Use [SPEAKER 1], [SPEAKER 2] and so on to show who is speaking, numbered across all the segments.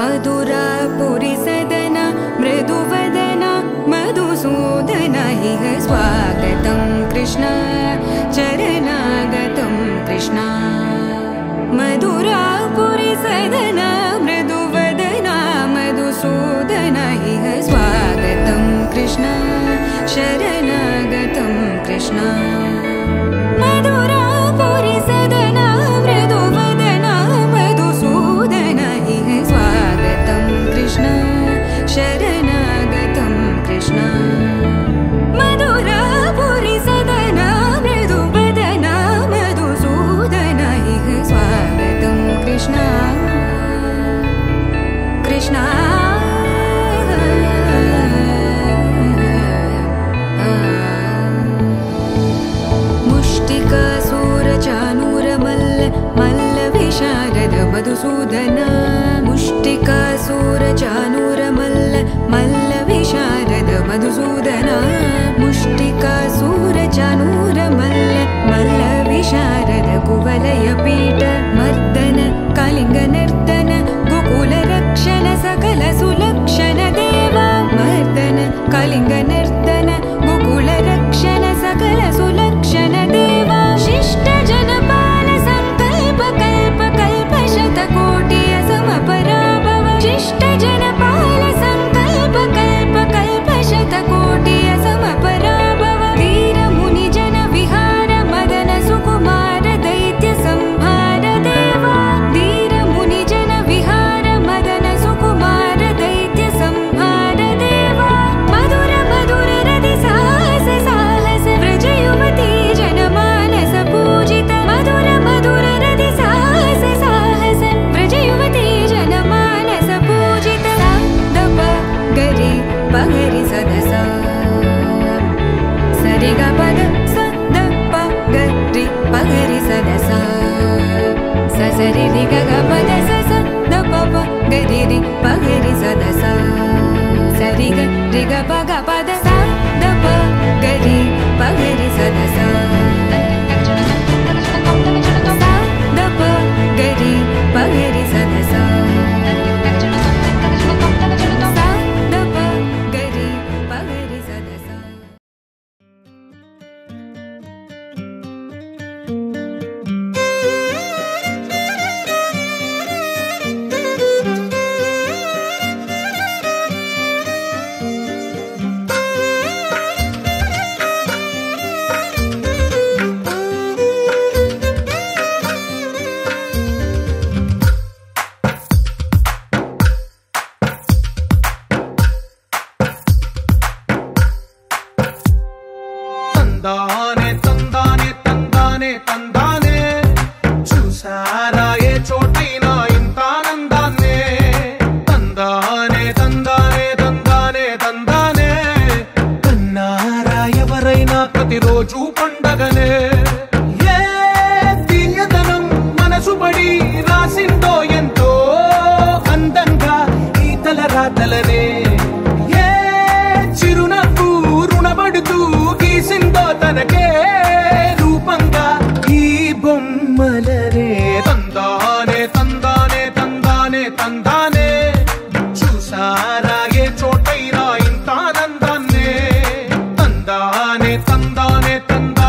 [SPEAKER 1] मधुरापुरी सदन मृदुवदन मधुसूदन इह स्वागतं कृष्ण चरणागतं कृष्ण मधुरापुरी सदन मृदुवदन मधुसूदन इह स्वागतं कृष्ण शरणागतं कृष्ण मधुरापुरी सदन मृदुवदन मधुसूदन इह स्वागतं कृष्ण शरणागतं कृष्ण मधुरापुरी सदन मृदुवदन मधुसूदन इह स्वागतं कृष्ण कृष्ण मधुसूदन मुष्टिकासुरचाणूरमल्ल मल्ल विशारद मधुसूदन मुष्टिकासुरचाणूरमल्ल मल्ल विशारद कुवलयपीठ मर्दन कलिंगनर्दन गोकुलरक्षण सकल सुलक्षण देवा मर्दन कलिंगनर्दन गोकुलरक्षण सकल सुलक्षण देवा शिष्ट जनपाल संकल्प कल्प कल्प शतकोटि असमपराभव शिष्ट जनपाल संकल्प कल्प कल्प शतकोटि असमपराभव वीर मुनि जन विहार मदन सुकुमार दैत्य संहार देवा वीर मुनि जन विहार मदन सुकुमार दैत्य संहार देवा मधुर मधुर रति साहस साहस व्रज युवती जनमानस पूजित मधुर मधुर रति साहस साहस व्रज युवती जनमानस पूजित सा दप गरि पगरि सदस सरि ग पद स द प गरि पगरि सदस स सरि रि ग ग पद स स द प प गरि रि पगरि सदस सरि ग रि ग प ग पद स द प गरि पगरि सदस स द प गरि पगरि सदस स द प गरि पगरि सदस
[SPEAKER 2] తందానే తందానే తందానే తందానే చూసారా ఏ చోటైనా ఇంత ఆనందాన్నే తందానే తందానే తందానే తందానే కన్నారా ఎవరైనా ప్రతిరోజు పండగనే ఏ తీయదనం మనసు పడి రాసిందో ఎంతో అందంగా ఈ తలరాతలనే ఏ చిరునవ్వు రుణపడుతూ గీసిందో తనకే రూపంగా ఈ బొమ్మలనే తందానే తందానే తందానే తందానే చూసారా ఏ చోటైనా ఇంత ఆనందాన్నే తందానే తందానే తందానే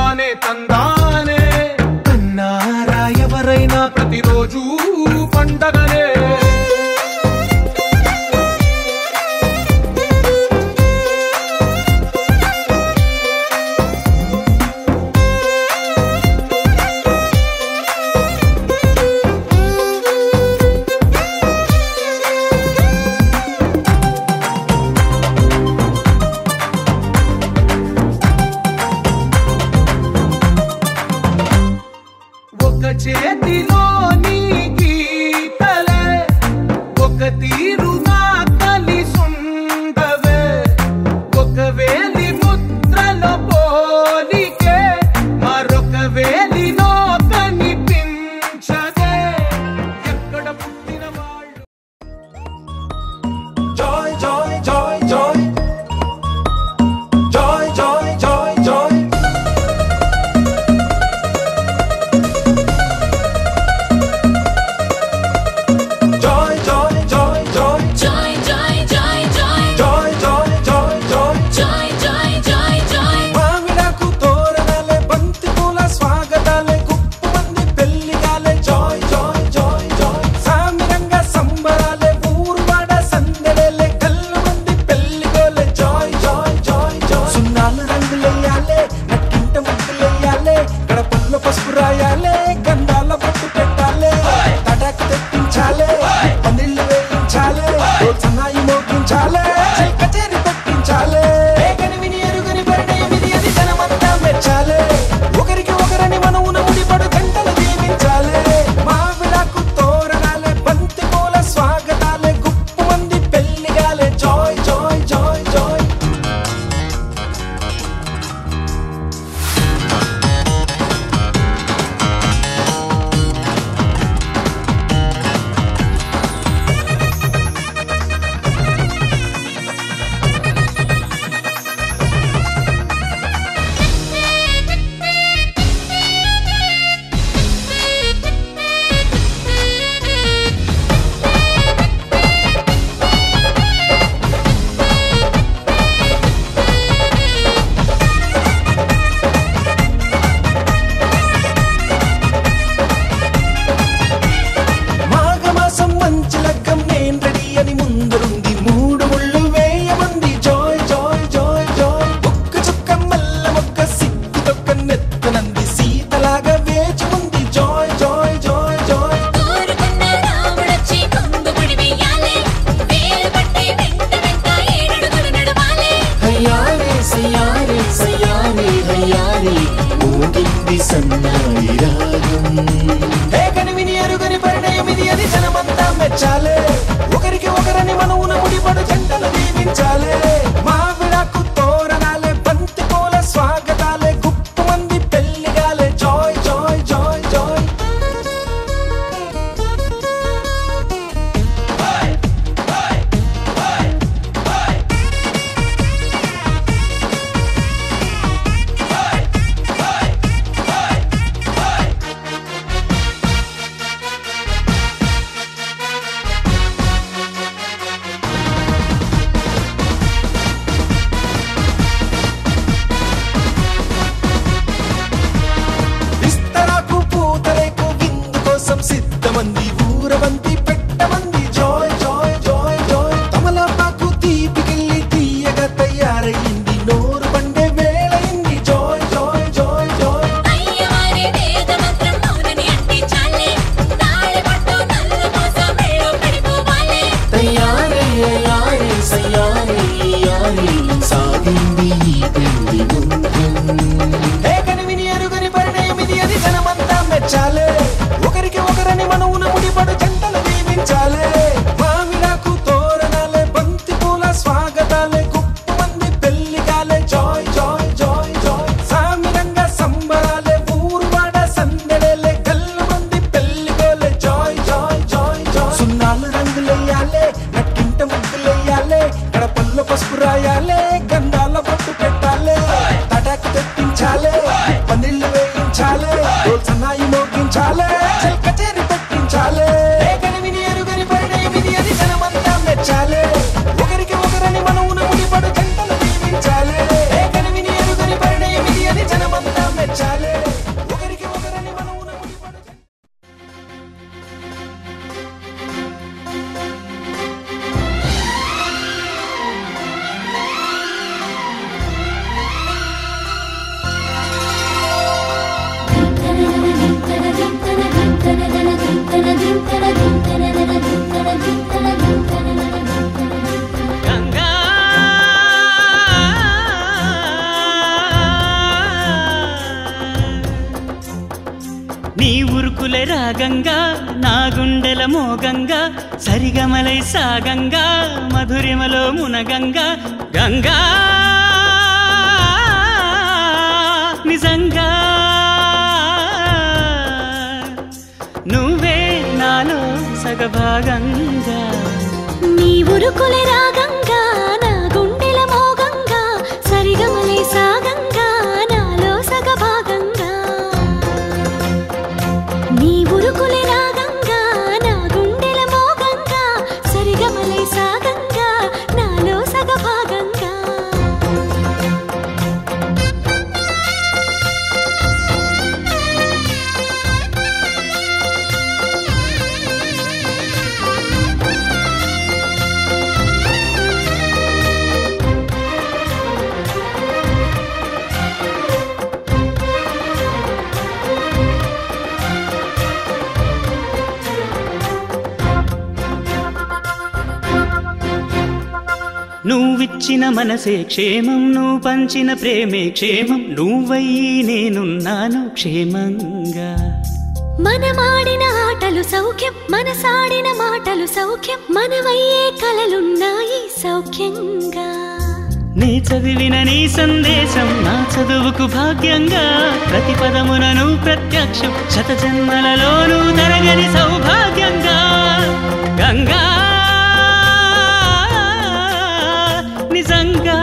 [SPEAKER 2] జరిగింది ఈ పెళ్లి కనివిని ఎరుగని పరిణయం ఇది అని జనమంతా మెచ్చాలే ఒకరికి ఒకరని మనవున ముడిపడు జంటలు దీవించాలే మామిడాకు తోరణాలే బంతి పూల స్వాగతాలే గొప్ప మంది పెళ్లిగాలే జాయ్ జాయ్ జాయ్ జాయ్ సామిరంగా సంబరాలే ఊరువాడ సందడేలే గల్ల మంది పెళ్లిగోలే జాయ్ జాయ్ జాయ్ జాయ్ సున్నాలు రంగులెయ్యాలే నట్టింట ముగ్గులెయ్యాలే గడపల్లో పసుపు రాయాలే గంధాల బొట్టు పెట్టాలే తటాకు తెప్పించాలే పన్నీళ్లు వేయించాలే సన్నాయి మోగించాలే కచేరి పెట్టించాలే కనివిని ఎరుగని పరిణయం ఇది అని జనమంతా మెచ్చాలే ఒకరికి ఒకరని మనవున ముడిపడు జంటలు దీవించాలే కనివిని ఎరుగని పరిణయం ఇది అని జనమంతా మెచ్చాలే ఒకరికి ఒకరని మనవున ముడిపడు
[SPEAKER 3] నీ ఉరుకుల రాగంగా నా గుండెల మోగంగా సరిగమలై సాగంగా మధురిమలో మునగంగా గంగా నిజంగా నువ్వే నాలో సగభాగంగా
[SPEAKER 4] నీ ఉరుకుల రాగంగా నా గుండెల మోగంగా సరిగమలై సాగంగా నాలో సగభాగంగా నీ ఉరుకుల రాగంగా నా గుండెల మోగంగా సరిగమలై సాగంగా నాలో సగభాగంగా
[SPEAKER 3] నువ్విచ్చిన మనసే క్షేమం నువ్వు పంచిన ప్రేమే క్షేమం నువ్వయ్యి నేనున్నాను క్షేమంగా
[SPEAKER 4] మనమాడిన ఆటలు సౌఖ్యం మనసాడిన మాటలు సౌఖ్యం మనమయ్యే కలలున్నాయి సౌఖ్యంగా
[SPEAKER 3] నీ చదివిన నీ సందేశం నా చదువుకు భాగ్యంగా ప్రతి పదమునను ప్రత్యక్షం శత జన్మలలోనూ తరగని సౌభాగ్యంగా గంగా నిజంగా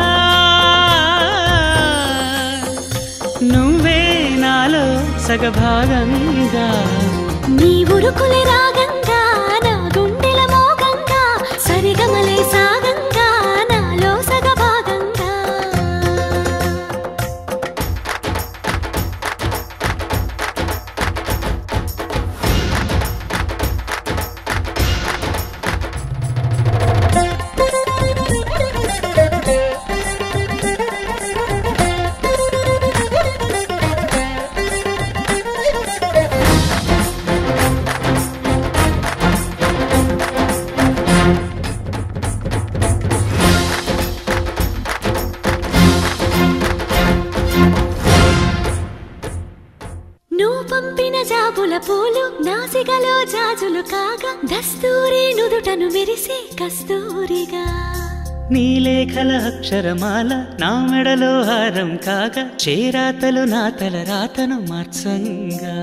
[SPEAKER 3] నువ్వే నాలో సగభాగంగా
[SPEAKER 4] నీ ఉరుకుల రాగంగా నా గుండెల మోగంగా సరిగమలై సాగంగా నాలో సగభాగంగా నువ్వు పంపిన జాబుల పూలు నాసికలో జాజులు కాగా దస్తూరి నుదుటను మెరిసే కస్తూరిగా
[SPEAKER 3] నీ లేఖల అక్షరమాల నా మెడలో హారం కాగా చేరాతలు నా తల రాతను మార్చంగా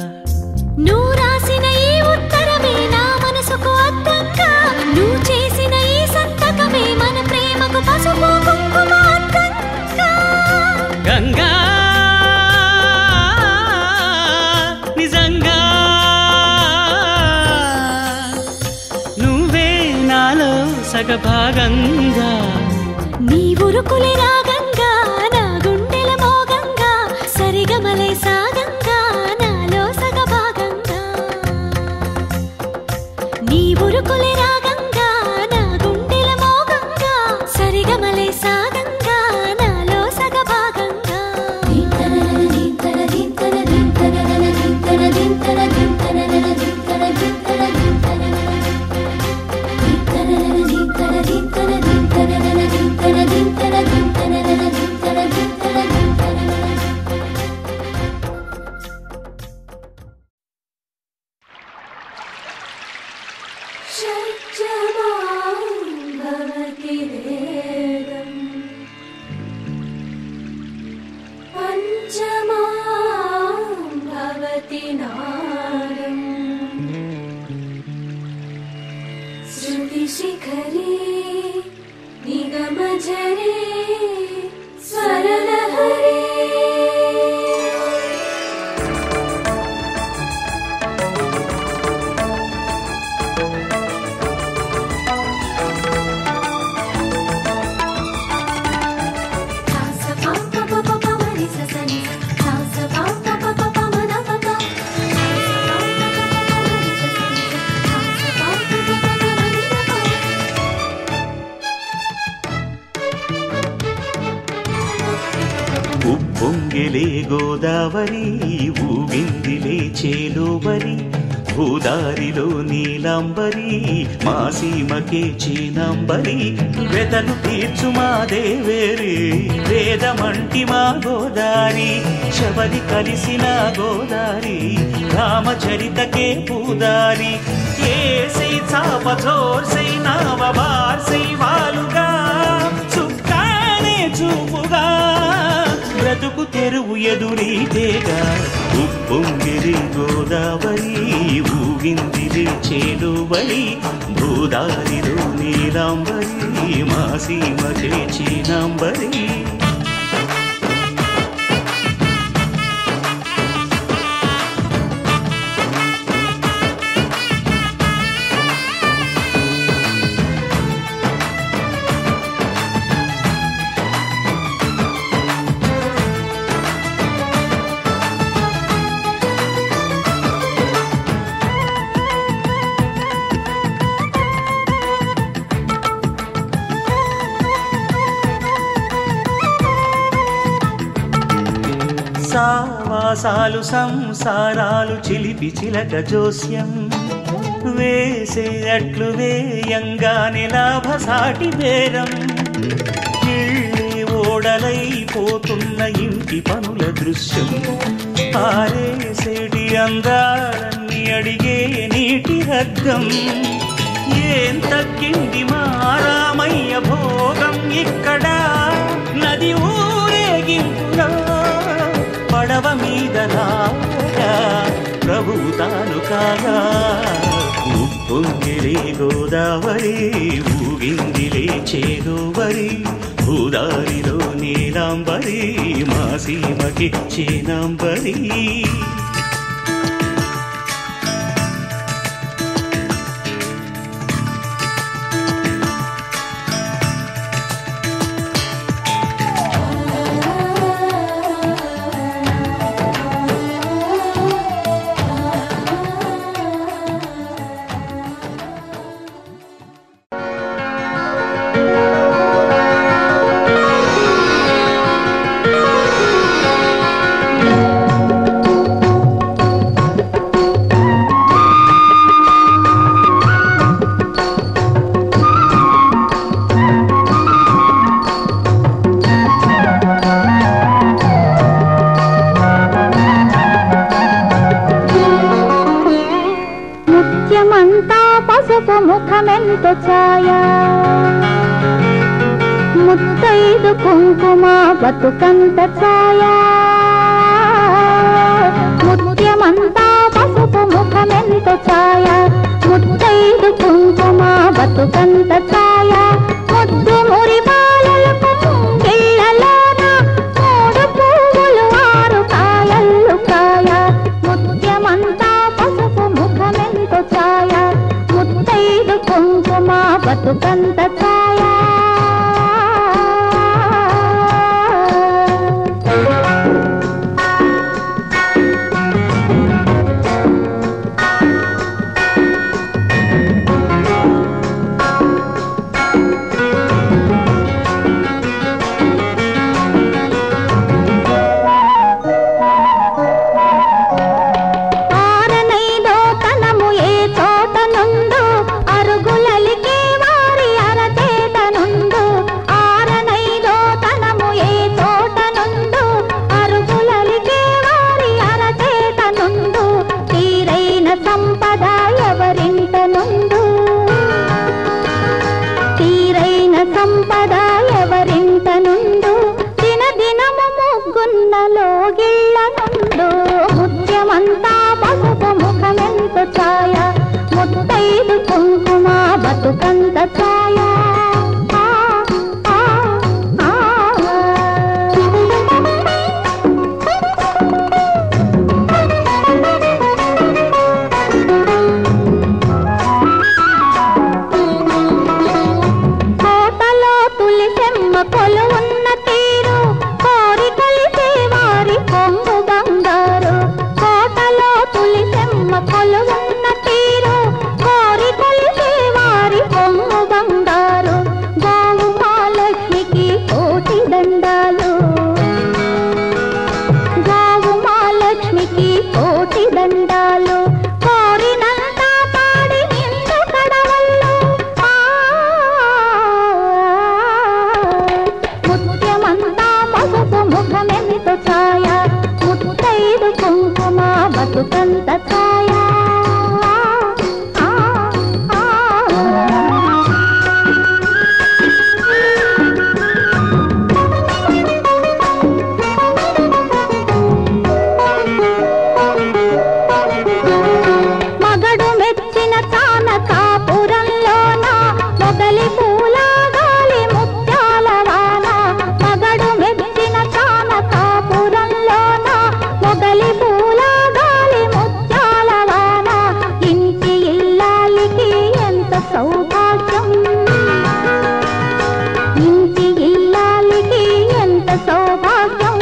[SPEAKER 4] నువ్వు రాసిన ఈ ఉత్తరమే నా మనసుకు అద్దంగా నువ్వు చేసిన ఈ సంతకమే మన ప్రేమకు పసుపు కుంకుమ అద్దంగా
[SPEAKER 3] గంగా నిజంగా నువ్వే నాలో సగభాగంగా
[SPEAKER 4] నీ ఉరుకుల రాగంగా నా గుండెల మోగంగా సరిగమలై సాగంగా నాలో సగభాగంగా रतिनादम् श्रुतिशिखरे निगमझरे स्वरलहरे
[SPEAKER 5] ఉప్పొంగిలే గోదావరి ఊగిందిలే చేలోబరి భూదారిలో నీలాంబరి మా సీమకే చీనాంబరి వెతలు తీర్చు మా దేవేరి వేదమంటి మా గోదారి శబరి కలిసిన గోదారి రామచరితకే పూదారి ఏసై చాప జోర్సై నావ బార్సై వాలుగా చుక్కానే చూపుగా బ్రతుకు తెరువు ఎదురీతేగా ఉప్పొంగిరి గోదావరి ఊగిందిరి చేలువరి భూదారిలో నీలాంబరి మా సీమకే చీనాంబరి సావాసాలు సంసారాలు చిలిపి చిలక జోస్యం వేసేటట్లు వేయంగానే లాభసాటి బేరం ఇళ్ళే ఓడలైపోతున్న ఇంటి పనుల దృశ్యం ఆరేసేటి అందాలన్నీ అడిగే నీటి రగ్గం ఏం తగ్గింది మా రామయ్య భోగం ఇక్కడ నది ఊరేగింపులో పడవ మీద రాగా ప్రభువు తాను కాగా ఉప్పొంగిలే గోదావరి ఊగిందిలే చేలోవరి భూదారిలో నీలాంబరి మా సీమకి చీనాంబరి
[SPEAKER 4] ముఖమెంతో ఛాయా ముత్తైదు కుంకుమ బతుకంత ఛాయా ముత్యమంతా పసుపు ముఖమెంతో ఛాయా ముత్తైదు కుంకుమ బతుకంత ఛాయా ముద్దు మురి బాలలకు గిళ్ళలోన మూడు పువ్వులు ఆరు కాయలు కాయా ముత్యమంతా పసుపు ముఖమెంతో ఛాయా ముత్తైదు కుంకుమ బతుకంత ఛాయా బతుకంత ఛాయ కోటలో తులిసెమ్మ కొలువున్న తీరు కోరి కలిసే వారి కొంగు బంగారు కోటలో తులిసెమ్మ కొలువున్న తీరు కోరి కలిసే వారి కొంగు బంగారు గోవు మహాలక్ష్మికి కోటి దండాలు గోవు మహాలక్ష్మికి కోటి దండాలు కోరినంత పాడి నిండు కడవల్లో ముత్యమంతా పసుపు ముఖమెంతో ఛాయ ముత్తైదు కుంకుమ బతుకంత ఛాయ మగడు మెచ్చిన కానకాపురంలోన మొగలి పూల గాలి ముత్యాల వాన మగడు మెచ్చిన కానకాపురంలోన మొగలి పూల గాలి ముత్యాల వాన ఇంటి ఇల్లాలికి ఎంత సౌభాగ్యం ఇంటి ఇల్లాలికి ఎంత సౌభాగ్యం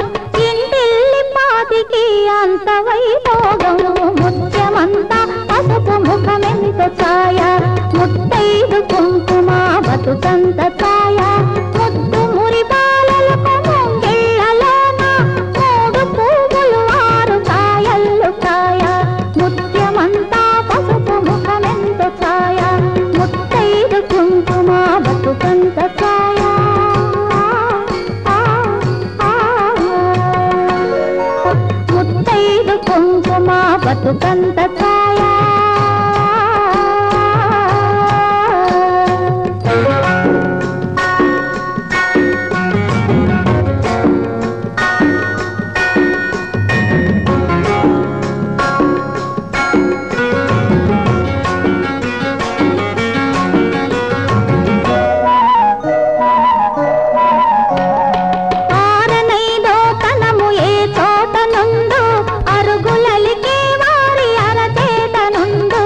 [SPEAKER 4] ఇంటిల్లి పాతికి అంత వైభోగం ముత్యమంతా పసుపు ముఖమెంతో ఛాయ ముత్తైదు కుంకుమ బతుకంత ఛాయ ముద్దు మురి బాలలకు ముంగిళ్ళలోన మూడు పువ్వులు ఆరు కాయల్లు కాయ ముత్యమంతా పసుపు ముఖమెంతో ఛాయ ముత్తైదు కుంకుమ బతుకంత ఛాయ ముత్తైదు కుంకుమ బతుకంత ఛాయ ఆరనైదో తనము ఏ చోట నుండు అరుగులలికే వారి అరచేత నుండు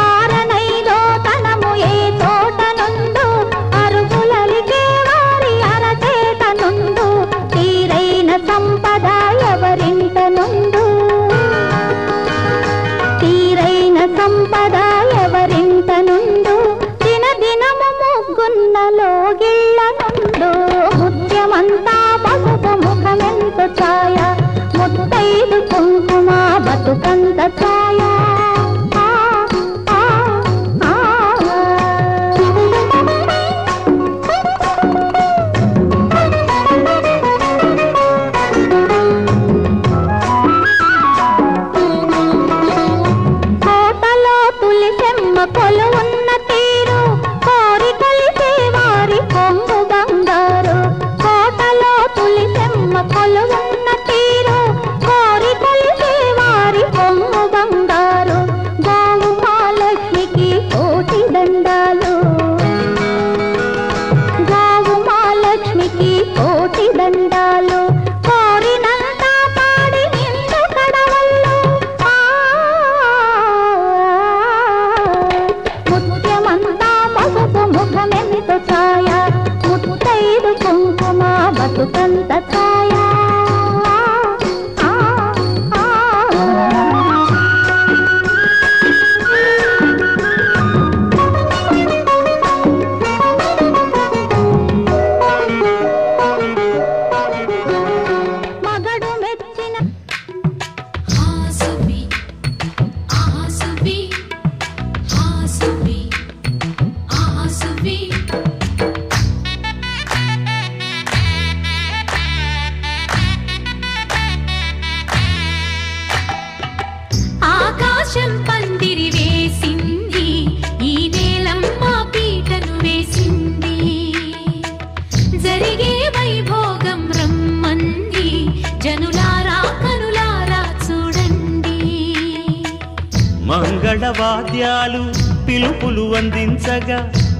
[SPEAKER 4] ఆరనైదో తనము ఏ చోట నుండు అరుగులలికే వారి అరచేత నుండు తీరైన సంపద ఎవరింట నుండు తీరైన సంపద ఎవరింట నుండు దినదినము ముగ్గున్నలో గిళ్ళ నుండు ముత్యమంతా పసుపు ముఖమెంతో ఛాయ ముత్తైదు కుంకుమ బతుకంత ఛాయ కోటలో తులిసెమ్మ కొలువున్న తీరు కోరి కలిసే వారి కొంగు బంగారు కోటలో తులిసెమ్మ కొలువున్న తీరు కోరి కలిసే వారి కొంగు బంగారు గోవు మహాలక్ష్మికి కోటి దండాలు గోవు మహాలక్ష్మికి కోటి దండాలు కోరినంత పాడి నిండు కడవల్లో ముత్యమంతా పసుపు ముఖమెంతో ఛాయ ముత్తైదు కుంకుమ బతుకంత ఛాయ మగడు మెచ్చిన
[SPEAKER 1] ఆసుబి ఆసుబి ఆసుబి ఆసుబి ఆకాశం పందిరి వేసింది ఈ నేలమ్మ పీటను వేసింది జరిగే వైభోగం రమ్మంది జనులారా కనులారా చూడండి
[SPEAKER 5] మంగళవాద్యాలు పిలుపులు అందించగా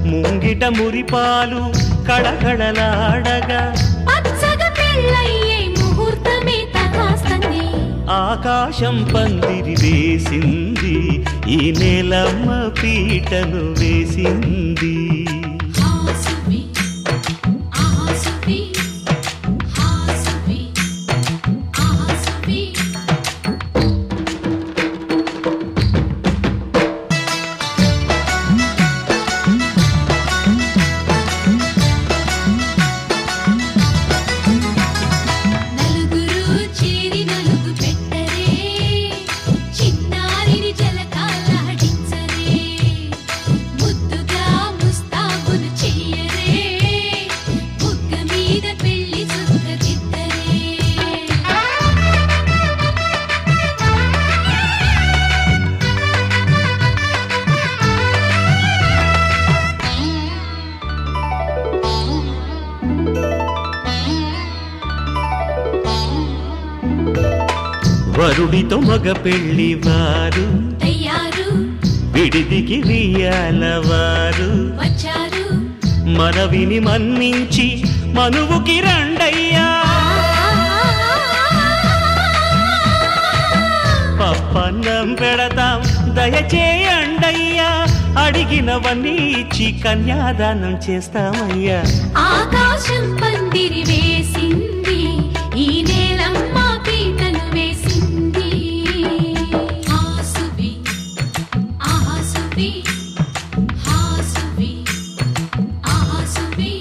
[SPEAKER 5] ముంగిట మురిపాలు కళకళలాడగా
[SPEAKER 4] పచ్చగా పెళ్ళయ్యే ముహూర్తమే తగాస్తుంది.
[SPEAKER 5] ఆకాశం పందిరి వేసింది, ఈ నేలమ్మ పీటను వేసింది.
[SPEAKER 4] హాసువి ఆసువి హాసువి ఆసువి నలుగురు చేరి నలుగు పెట్టరే, చిన్నారిని జలకాలాడించరే, ముద్దుగా ముస్తాబులు చెయ్యరే, బుగ్గ మీద పెళ్లి చుక్క దిద్దరే.
[SPEAKER 5] వరుడితో మగ పెళ్లి వారు
[SPEAKER 4] తయారు
[SPEAKER 5] విడిదికి వియ్యాలవారు
[SPEAKER 4] వచ్చారు,
[SPEAKER 5] మనవిని మన్నించి మనువుకి రండయ్యా. పప్పన్నం పెడతాం దయచేయండయ్యా, అడిగినవన్నీ ఇచ్చి కన్యాదానం చేస్తామయ్యా.
[SPEAKER 4] ఆకాశం పందిరి వేసింది, ఈ నేలమ్మ పీటను వేసింది. హాసువి ఆసువి హాసువి ఆసువి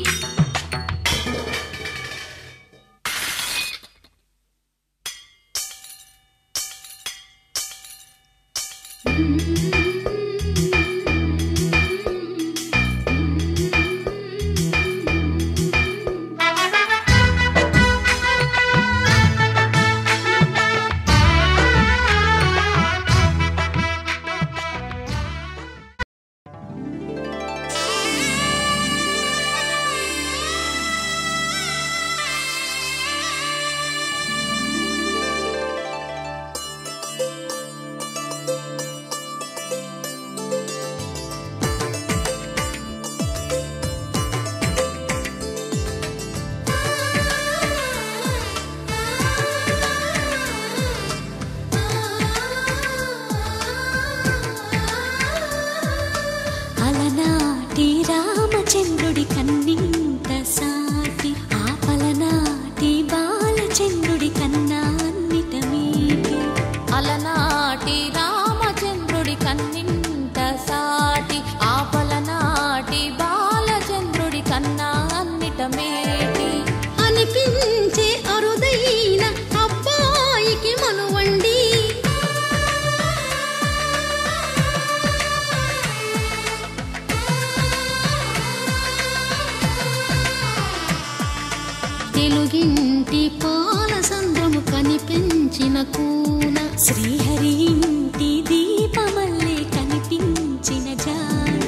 [SPEAKER 4] అలనాటి రామచంద్రుడి కన్నింత సాటి, ఆపలనాటి బాలచంద్రుడి కన్నా అన్నిట మీటి. అలనాటి రామచంద్రుడి కన్నింత సాటి, ఆపలనాటి బాలచంద్రుడి కన్నా అన్నిట మేటి. అనిపించే అరుదైన అబ్బాయికి మనువండి, తెలుగింటి పాలసంద్రము కనిపించిన కూన, శ్రీహరి ఇంటి దీపమల్లే కనిపించిన జాన.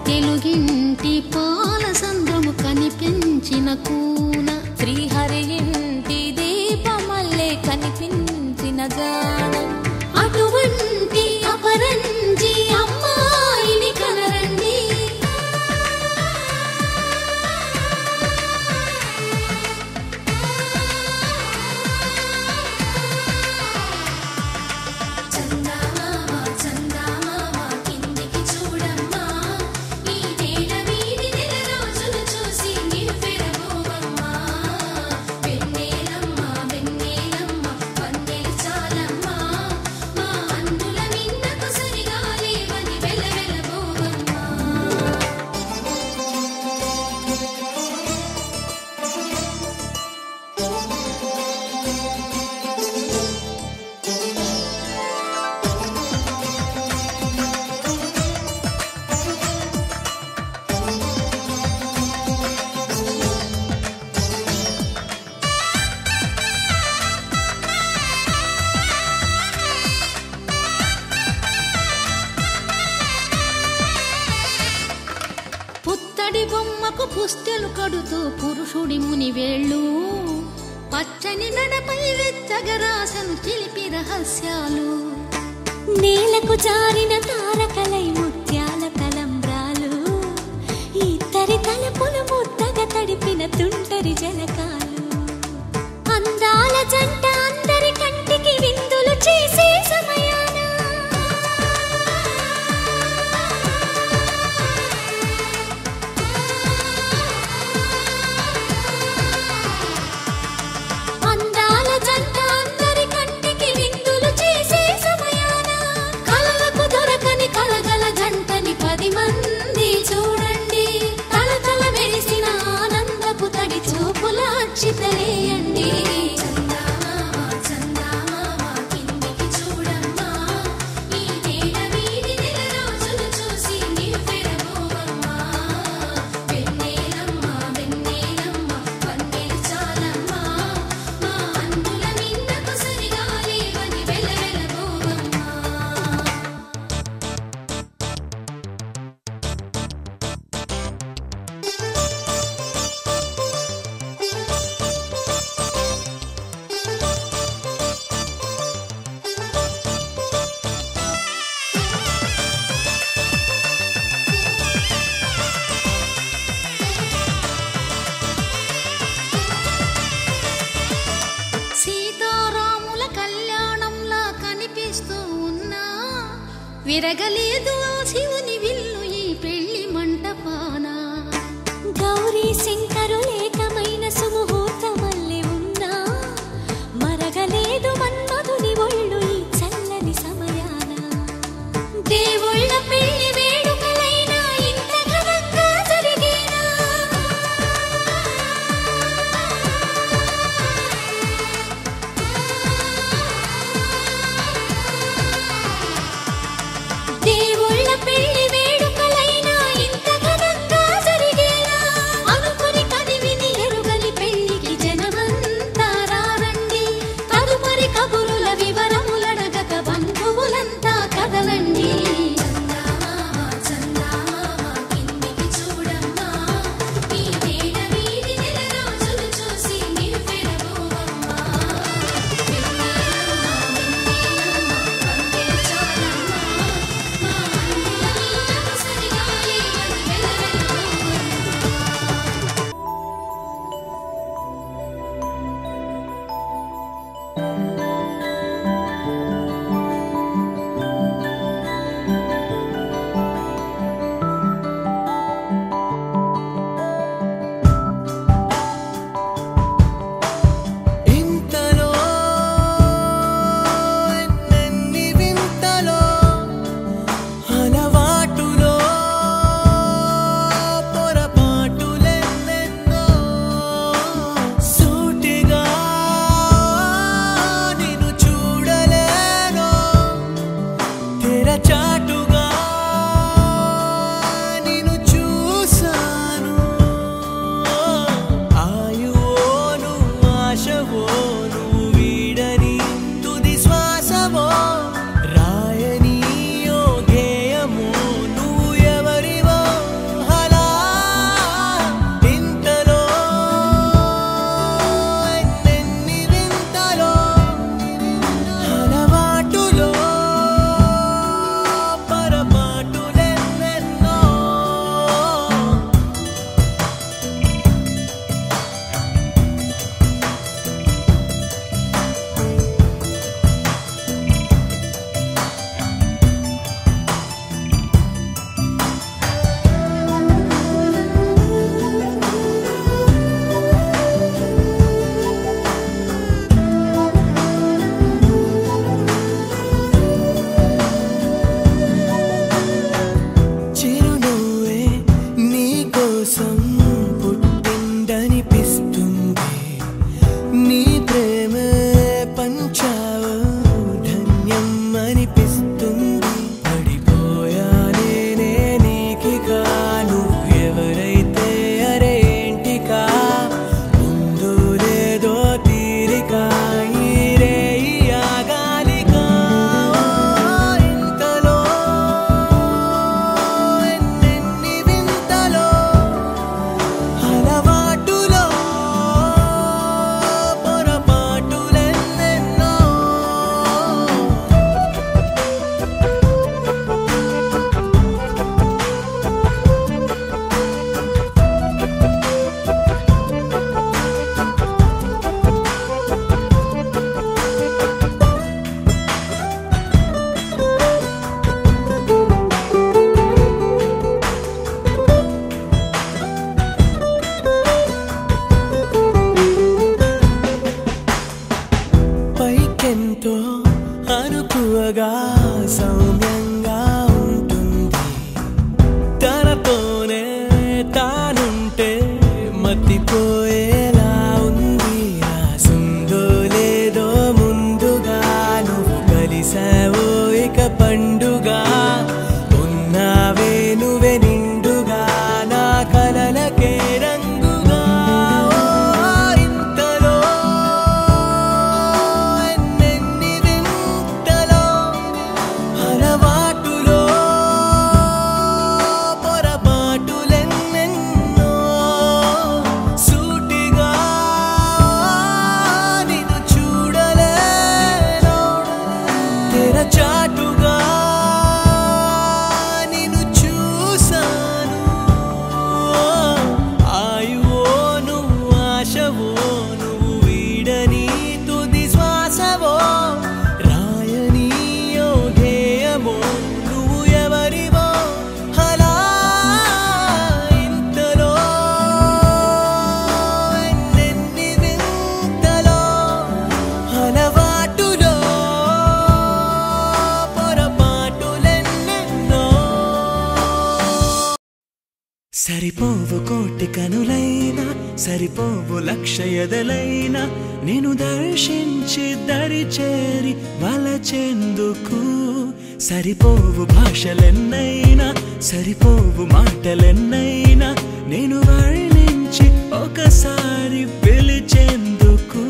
[SPEAKER 4] తెలుగింటి పాలసంద్రము కనిపించిన కూన, శ్రీహరి ఇంటి దీపమల్లే కనిపించిన జాన. అటువంటి అపరంజి అమ్మాయిని కనరండి, కిందికి చూడమ్మా, ఈ నేల వీధి నెల రోజులు చూసి నివ్వెరబోవమ్మా. వెన్నెలమ్మ వెన్నెలమ్మ వన్నెలు చాలమ్మా, మా అందుల నిన్నకు సరిగా లేవని వెలవెలబోవమ్మా. పుత్తడి బొమ్మకు పుస్తెలు కడుతూ పురుషుడి ముని వేళ్ళు, పచ్చని నడపై వెచ్చగరాసను చిలిపి రహస్యాలు. నేలకు జారిన తారకలై ముత్యాల తలంబ్రాలు, అందరి తలపులు ముద్దగా తడిపిన తుంటరి జలకాలు అందాల జంట అందరి కంటికి విందులు చేసే సమయాన అందాల జంట అందరి కంటికి విందులు చేసే సమయాన కలలకు దొరకని కలగల జంటని 10 మంది చూడండి తలతల మెరిసిన ఆనందపు తడి చూపుల అచ్చితలేయండి సీతారాముల కళ్యాణంలా కనిపిస్తూ ఉన్నా విరగలేదు శివుని విల్లు ఈ పెళ్లి మంటపాన గౌరీ శంకరులేకమైన సుముహూర్తమల్లె ఉన్నా మరగలేదు మన్మధుని ఒళ్ళు ఈ చల్లని సమయాన దేవుళ్ళ పెళ్లి వేడుకలైనా ఇంత ఘనంగా జరిగేనా దేవుళ్ళ పెళ్లి వేడుకలైనా ఇంత ఘనంగా జరిగేనా అనుకుని కదివిని ఎరుగని పెళ్లికి జనమంతా రారండి తదుపరి కబురుల వివరములడగక బంధువులంతా కదలండి కిందికి చూడమ్మా ఈ వేడ వీడి నెల రోజులు చూసి నీవు పెరగోవమ్మా
[SPEAKER 2] ఇంతలో ఎన్నెన్ని వింతలో అలవాటులో పొరపాటులెన్నెన్నో సూటిగా
[SPEAKER 6] ఎంతో అనుకువగా సౌమ్యంగా ఉంటుంది తనతోనే తానుంటే మతిపోయేలా ఉంది రాసుందో లేదో ముందుగా నువ్వు కలిసావో ఇక పండుగా ఉన్నావే నువ్వే నిండుగా నా కలలకే రంగుగా ఇంతలో ఎన్నెన్ని వింతలో అలవాటులో పొరపాటులెన్నెన్నో సూటిగా నిన్ను చూడలేను తెరచాటుగా నిన్ను చూసాను ఆయువో నువ్వు ఆశవో నువ్వు వీడని తుది శ్వాసవో రాయని యోగేయమో నువ్వు ఎవరివో అలా ఇంతలో ఎన్నెన్ని వింతలో అలవాటులో పొరపాటులెన్నెన్నో సరిపోవు కోటి కనులైనా సరిపోవు లక్ష ఎదలైనా నేను దర్శించి దరి చేరి వలచెందుకు సరిపోవు భాషలెన్నైనా సరిపోవు మాటలెన్నైనా నేను వర్ణించి ఒకసారి పిలిచేందుకు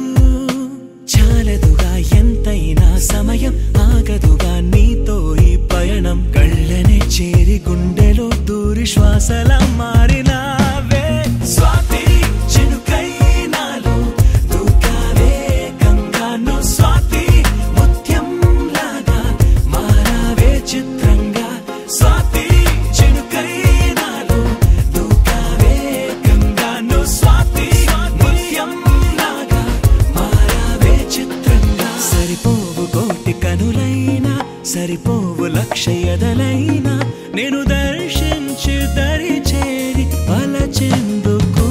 [SPEAKER 6] చాలదుగా ఎంతైనా సమయం ఆగదుగా నీతో ఈ పయనం కళ్ళనే చేరి గుండెలో దూరి శ్వాసల మారినావే స్వాతి చినుకై నాలో దూకావే గంగాను స్వాతి ముత్యం లాగా మారావే చిత్రంగా స్వాతి చినుకై నాలో దూకావే గంగాను స్వాతి ముత్యం లాగా మారావే చిత్రంగా సరిపోవు కోటి కనులైనా సరిపోవు లక్ష ఎదలైనా నేను దర్శించి దరి చేరి వలచెందుకు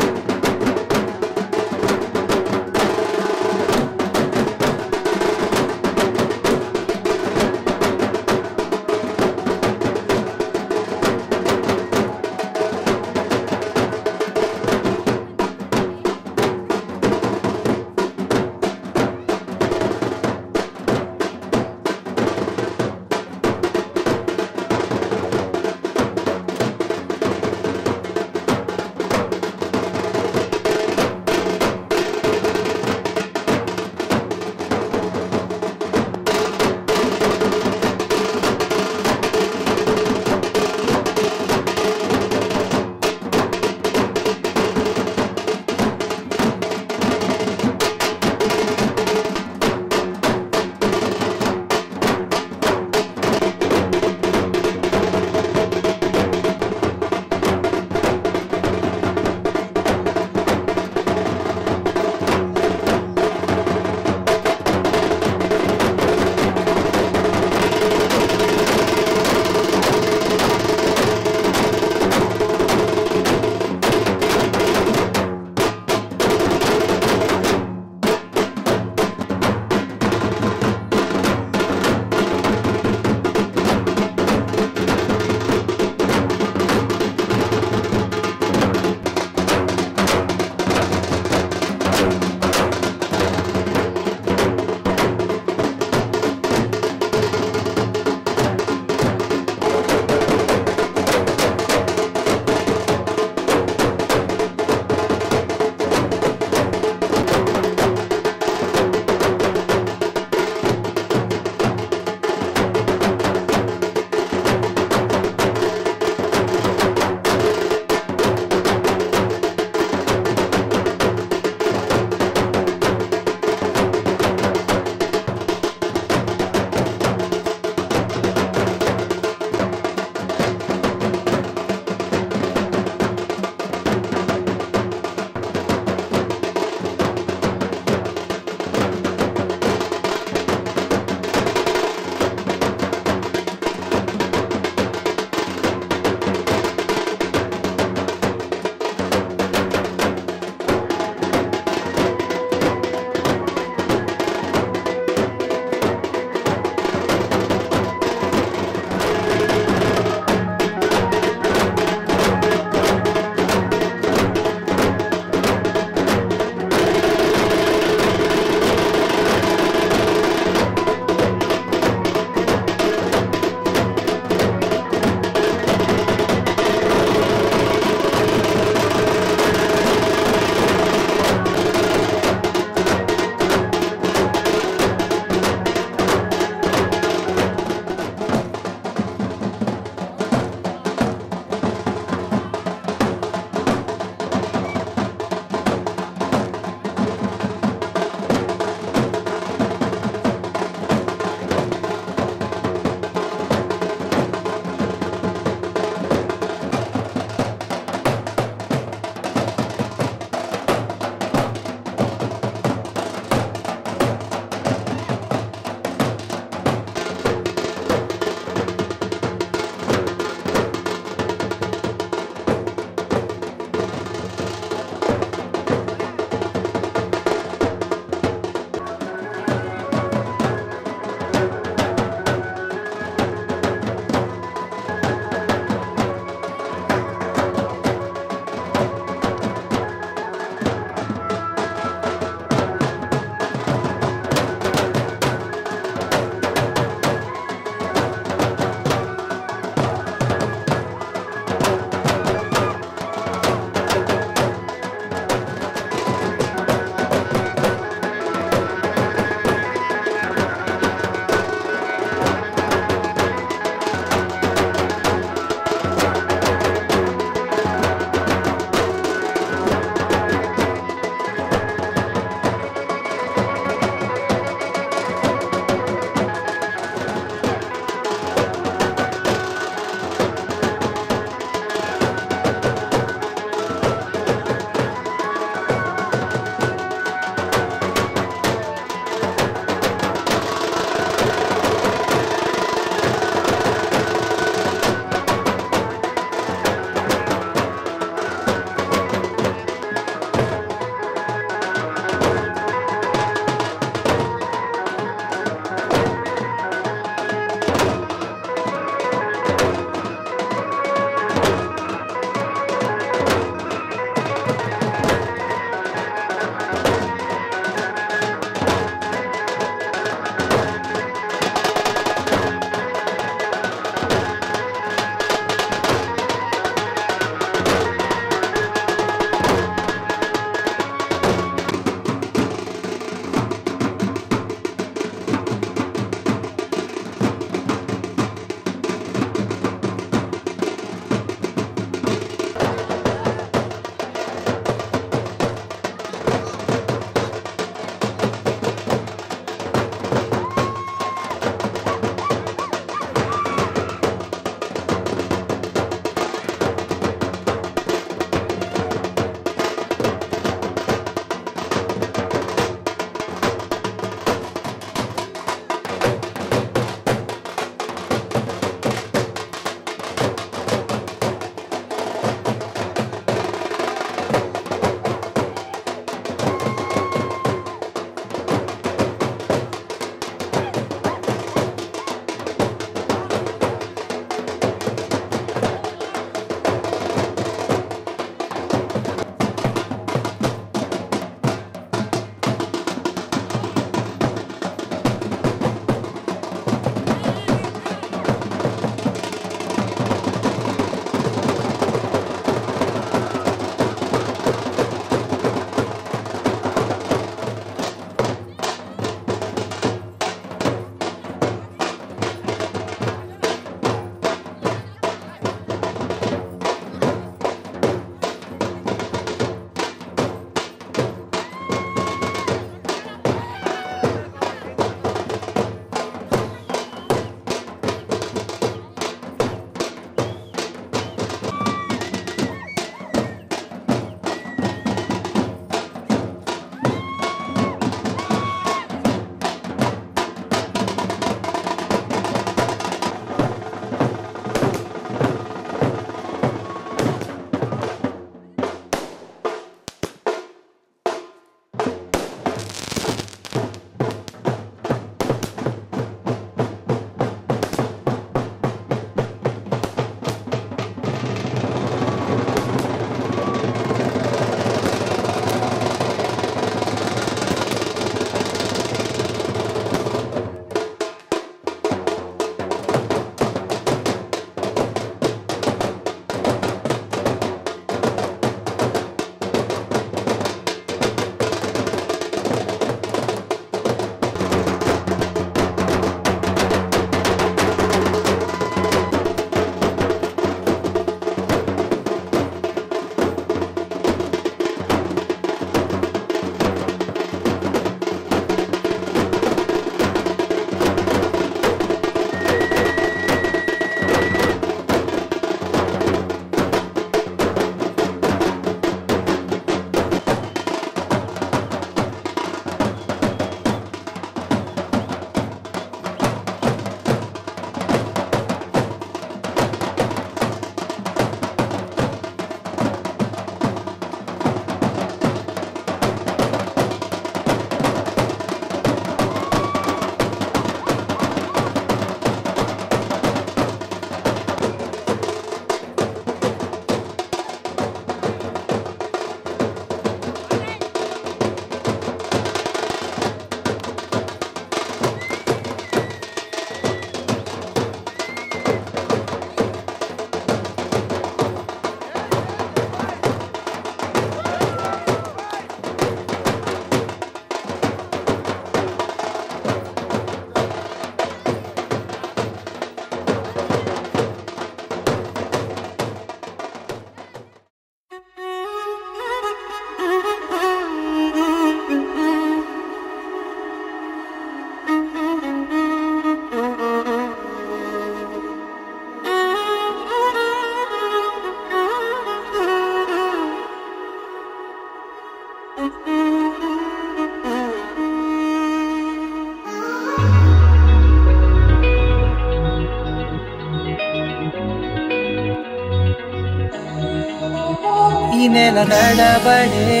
[SPEAKER 7] నెల నడబడే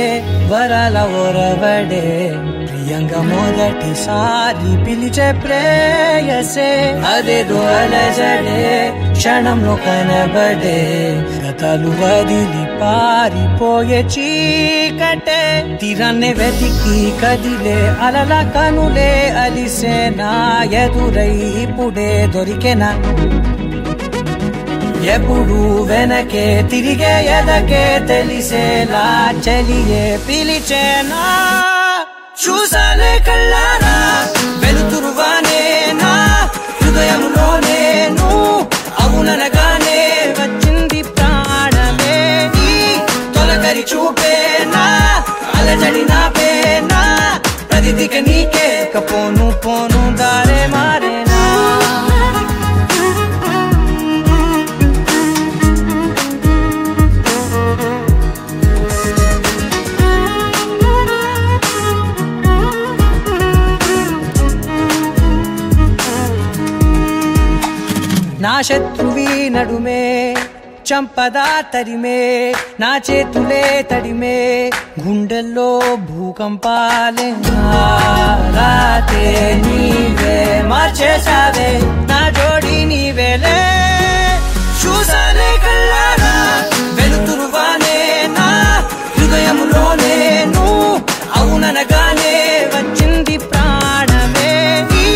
[SPEAKER 7] వరాల ఒరవడే ప్రియంగా మొదటిసారి పిలిచే ప్రేయసే అదేదో అలజడే క్షణంలో కనబడే గతాలు వదిలి పారిపోయే చీకటే తీరాన్నే వెతికి కదిలే అలల కనులే అలిసే నా ఎదురై ఇప్పుడే దొరికెనా ఎప్పుడు వెనకే తిరిగే ఎదకే తెలిసేలా చెలియే పిలిచేనా చూసాలే కళ్ళారా వెలుతురువానే నా హృదయంలో నేను అవుననగానే వచ్చింది ప్రాణమే నీ తొలకరి చూపేనా అలజడి నా పేనా ప్రతిదిక నీకే పోను పోను దారే మారేనా నా శత్రువి నడుమే చంపదా తరిమే నా చేతులే తడిమే గుండెల్లో భూకంపాలే రాతే నీవే మార్చేసావే నా జోడి నీవేలే చూసాలే కళ్ళారా వెలుతురువానే నా హృదయంలో నేను అవుననగానే వచ్చింది ప్రాణమే నీ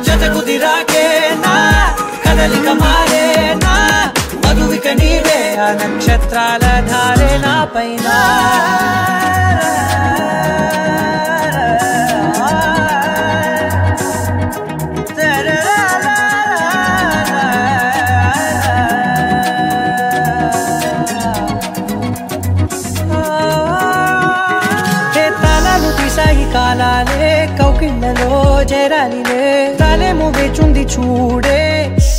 [SPEAKER 7] జతకు దిరాకే నా కదలిక మారేనా మధువిక నీవే ఆ నక్షత్రాల ధారే నా పైన తాళాలు తీసాయి కాలాలే కౌకిళ్ళలో చేరాలిలే తాలేమో వేచుంది చూడే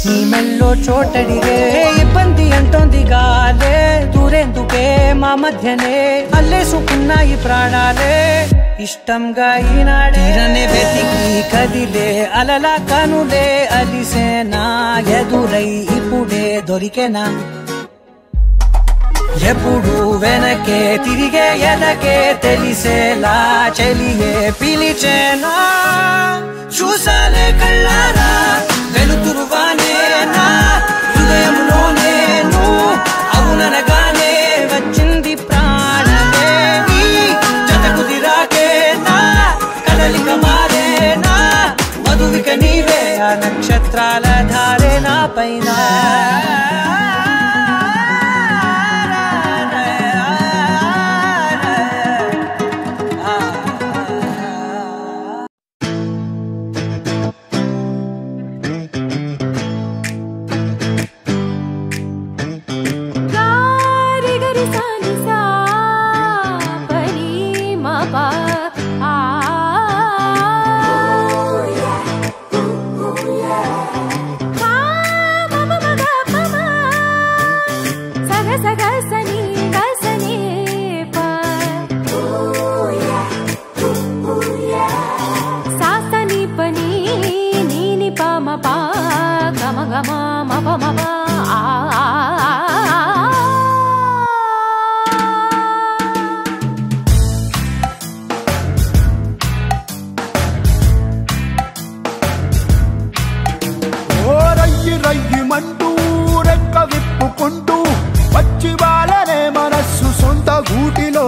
[SPEAKER 7] నీ మెల్లో చోటడిగే ఇబ్బంది అంటోంది గాలే దూరేందుకే మా మధ్యనే అల్లేసుకున్నాయి ప్రాణాలే ఇష్టంగా ఈనాడే వెతికి కదిలే అలల కనులే అలిసేనా ఎదురై ఇప్పుడే దొరికెనా ఎప్పుడు వెనకే తిరిగే ఎదకే తెలిసేలా చెలియే పిలిచేనా చూసాలే కళ్ళారా వెలుతురువానే నా హృదయంలో నేను అవుననగానే వచ్చింది ప్రాణమే నీ జతకు దిరాకే నా కదలిక మారేనా మధువిక నీవే ఆ నక్షత్రాల ధారే నా పైన
[SPEAKER 2] రయ్యమంటూ రెక్క విప్పుకుంటూ వచ్చి వాళ్ళనే మనస్సు సొంత గూటిలో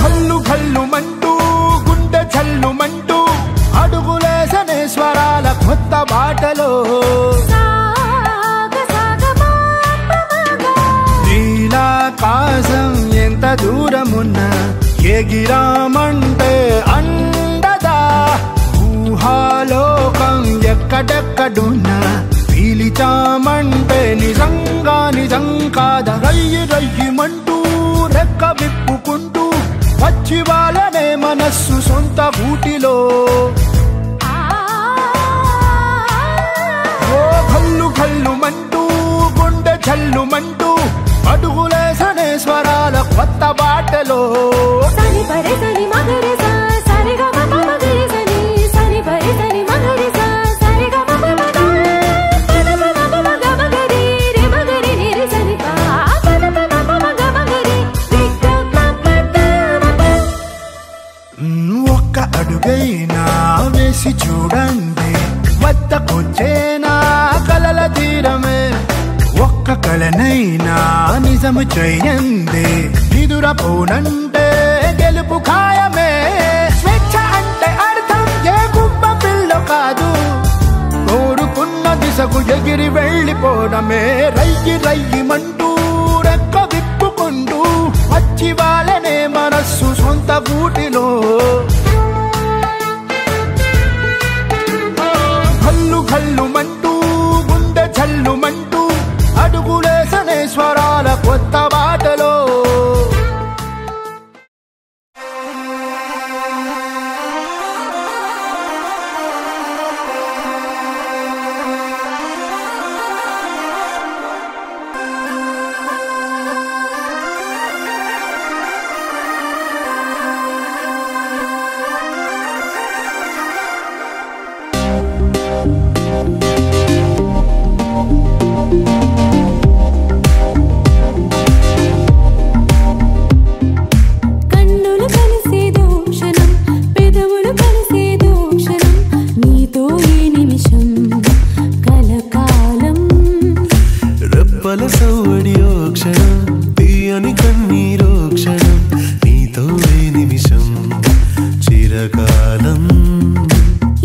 [SPEAKER 2] కళ్ళు కళ్ళుమంటూ గుండె చల్లుమంటూ అడుగులేసనే స్వరాల కొత్త బాటలో నీలాకాశం ఎంత దూరమున్నా ఎగిరామంటే అండదా ఊహాలోకం ఎక్కడెక్కడున్నా పీలిచామంటే నిజంగా నిజం కాదా రయ్యమంటూ రెక్క విప్పుకుంటూ వచ్చి వాళ్ళనే మనస్సు సొంత గూటిలో కళ్ళు కళ్ళుమంటూ గుండె చల్లుమంటూ అడుగులేసనే స్వరాల కొత్త బాటలో
[SPEAKER 8] చెంతకొచ్చేనా కలల తీరమే ఒక్క కళనైనా నిజము చెయ్యందే నిదురపోనంటే గెలుపు ఖాయమే స్వేచ్ఛ అంటే అర్థం ఏ గుబ్బ పిల్ల కాదు కోరుకున్న దిశకు ఎగిరి వెళ్ళిపోవడమే రయ్యి రయ్యిమంటూ రెక్క విప్పుకుంటూ వచ్చి వాళ్ళనే మనస్సు సొంత గూటిలో కల్లు కల్లుమంటూ గుండె చల్లుమంటూ అడుగులేసనే స్వరాల కొత్త బాటలో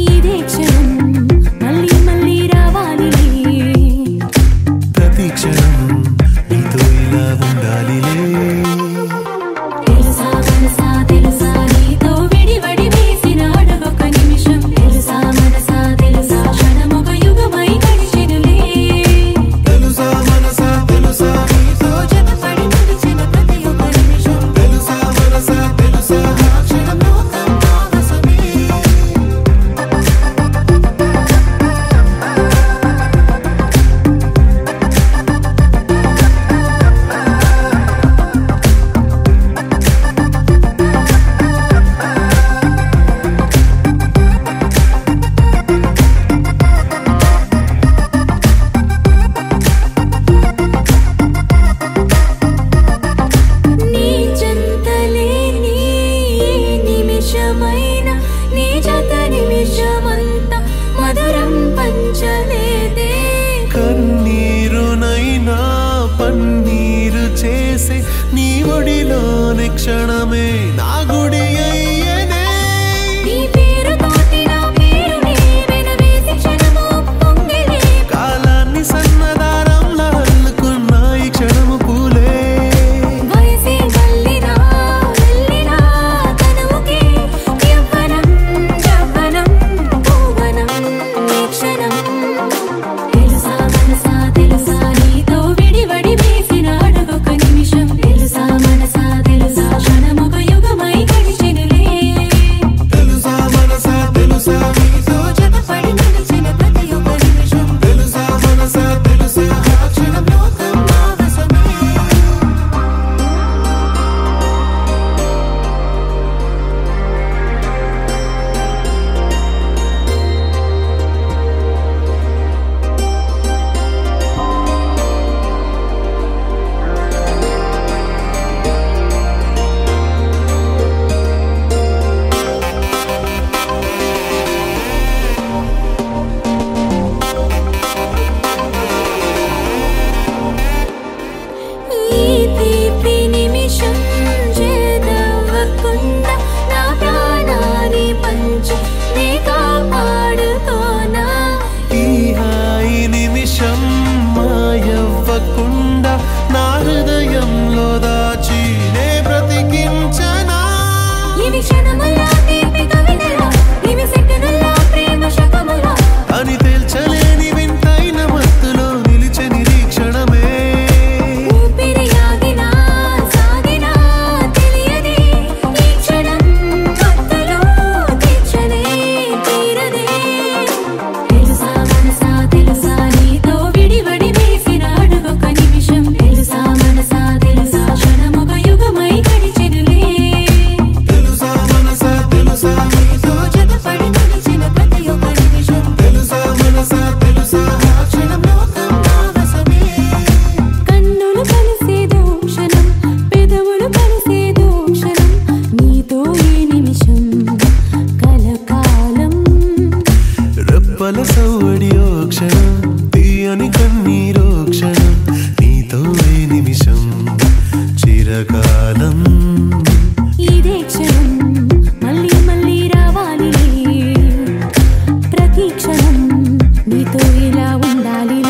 [SPEAKER 4] ఇదే క్షణం మళ్ళీ మళ్ళీ
[SPEAKER 6] పలువల సౌడియో క్షణం తీయని కన్నీరో క్షణం నీతో ఏ నిమిషం చిరకాలం
[SPEAKER 4] ఇదే క్షణం మళ్ళీ మళ్ళీ రావాలి ప్రతి క్షణం నీతో ఇలా ఉండాలి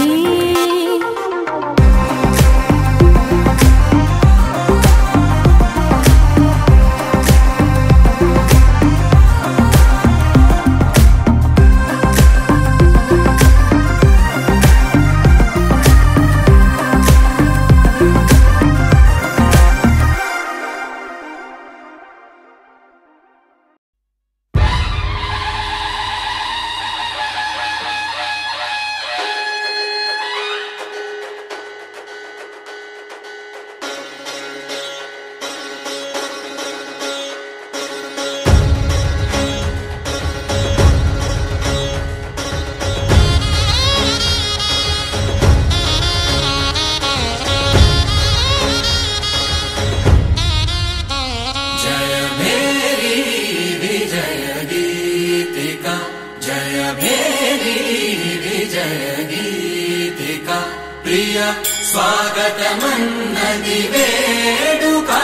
[SPEAKER 7] स्वागतमन्नदि वेडुका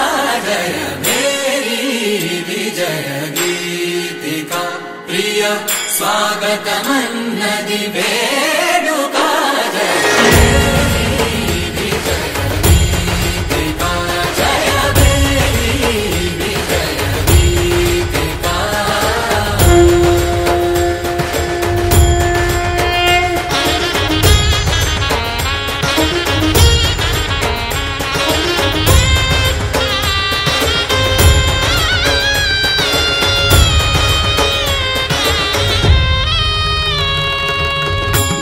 [SPEAKER 7] जय मेरी विजय गीतिका प्रिय स्वागतमन्नदि वेडुका जय मेरी विजय गीतिका जय मेरी विजय गीतिका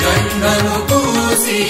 [SPEAKER 7] गंगनु पूसी